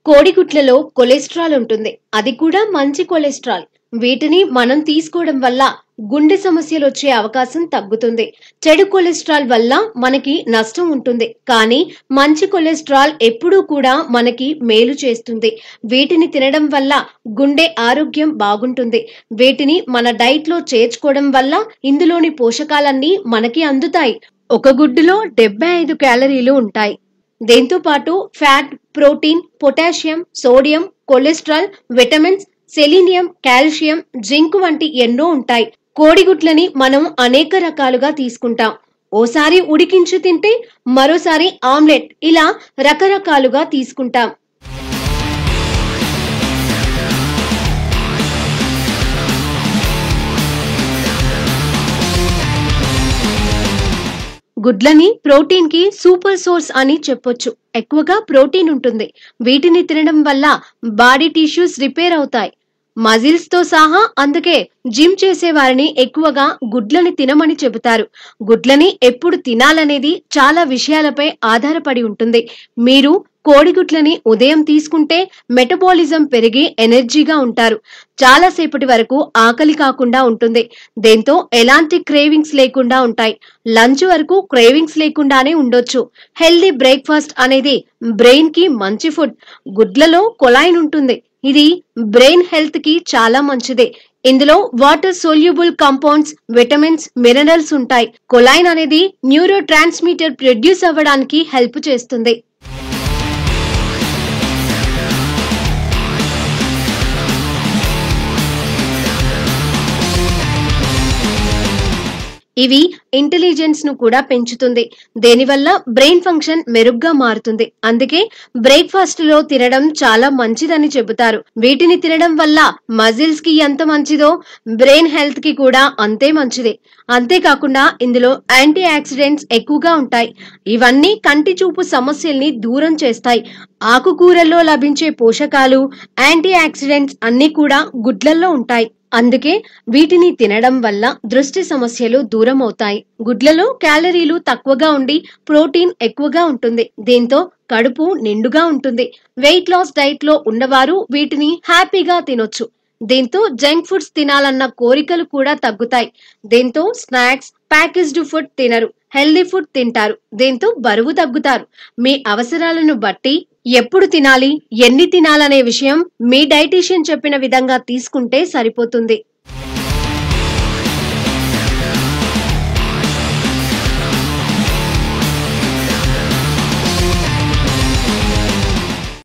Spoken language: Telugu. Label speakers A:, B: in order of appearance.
A: కోడిగుడ్లలో కొలెస్ట్రాల్ ఉంటుంది. అది కూడా మంచి కొలెస్ట్రాల్. వీటిని మనం తీసుకోవడం వల్ల గుండె సమస్యలు వచ్చే అవకాశం తగ్గుతుంది. చెడు కొలెస్ట్రాల్ వల్ల మనకి నష్టం ఉంటుంది. కానీ మంచి కొలెస్ట్రాల్ ఎప్పుడూ కూడా మనకి మేలు చేస్తుంది. వీటిని తినడం వల్ల గుండె ఆరోగ్యం బాగుంటుంది. వీటిని మన డైట్ లో చేర్చుకోవడం వల్ల ఇందులోని పోషకాలన్నీ మనకి అందుతాయి. ఒక గుడ్డులో 75 క్యాలరీలు ఉంటాయి. దీంతో పాటు fat, protein, potassium, sodium, cholesterol, vitamins, selenium, calcium, zinc వంటి ఎన్నో ఉంటాయి. కోడిగుడ్లని మనం అనేక రకాలుగా తీసుకుంటాం. ఓసారి ఉడికించి తింటే, మరోసారి ఆమ్లెట్, ఇలా రకరకాలుగా తీసుకుంటాం. గుడ్లని ప్రోటీన్ కి సూపర్ సోర్స్ అని చెప్పొచ్చు. ఎక్కువగా ప్రోటీన్ ఉంటుంది. వీటిని తినడం వల్ల బాడీ టిష్యూస్ రిపేర్ అవుతాయి, మజిల్స్ తో సహా. అందుకే జిమ్ చేసే వారిని ఎక్కువగా గుడ్లని తినమని చెబుతారు. గుడ్లని ఎప్పుడు తినాలనేది చాలా విషయాలపై ఆధారపడి ఉంటుంది. మీరు కోడిగుడ్లని ఉదయం తీసుకుంటే మెటబాలిజం పెరిగి ఎనర్జీగా ఉంటారు. చాలా సేపటి వరకు ఆకలి కాకుండా ఉంటుంది. దీంతో ఎలాంటి క్రేవింగ్స్ లేకుండా ఉంటాయి. లంచ్ వరకు క్రేవింగ్స్ లేకుండానే ఉండొచ్చు. హెల్దీ బ్రేక్ఫాస్ట్ అనేది బ్రెయిన్ కి మంచి ఫుడ్. గుడ్లలో కొలైన్ ఉంటుంది. ఇది బ్రెయిన్ హెల్త్ కి చాలా మంచిది. ఇందులో water soluble compounds, vitamins, minerals ఉంటాయి. కొలైన్ అనేది న్యూరో ట్రాన్స్మిటర్ ప్రొడ్యూస్ అవ్వడానికి హెల్ప్ చేస్తుంది. ఇవి ఇంటెలిజెన్స్ ను కూడా పెంచుతుంది. దీనివల్ల బ్రెయిన్ ఫంక్షన్ మెరుగ్గా మారుతుంది. అందుకే బ్రేక్ఫాస్ట్ లో తినడం చాలా మంచిదని చెబుతారు. వీటిని తినడం వల్ల మజిల్స్ కి ఎంత మంచిదో బ్రెయిన్ హెల్త్ కి కూడా అంతే మంచిది. అంతేకాకుండా ఇందులో యాంటీ ఆక్సిడెంట్స్ ఎక్కువగా ఉంటాయి. ఇవన్నీ కంటి చూపు సమస్యల్ని దూరం చేస్తాయి. ఆకుకూరల్లో లభించే పోషకాలు, యాంటీ ఆక్సిడెంట్స్ అన్ని కూడా గుడ్లల్లో ఉంటాయి. అందుకే వీటిని తినడం వల్ల దృష్టి సమస్యలు దూరం అవుతాయి. గుడ్లలో క్యాలరీలు తక్కువగా ఉండి ప్రోటీన్ ఎక్కువగా ఉంటుంది. దీంతో కడుపు నిండుగా ఉంటుంది. వెయిట్ లాస్ డైట్ లో ఉన్నవారు వీటిని హ్యాపీగా తినొచ్చు. దీంతో జంక్ ఫుడ్స్ తినాలన్న కోరికలు కూడా తగ్గుతాయి. దీంతో స్నాక్స్, ప్యాకేజ్డ్ ఫుడ్ తినరు, హెల్దీ ఫుడ్ తింటారు. దీంతో బరువు తగ్గుతారు. మీ అవసరాలను బట్టి ఎప్పుడు తినాలి, ఎన్ని తినాలనే విషయం మీ డైటీషియన్ చెప్పిన విధంగా తీసుకుంటే సరిపోతుంది.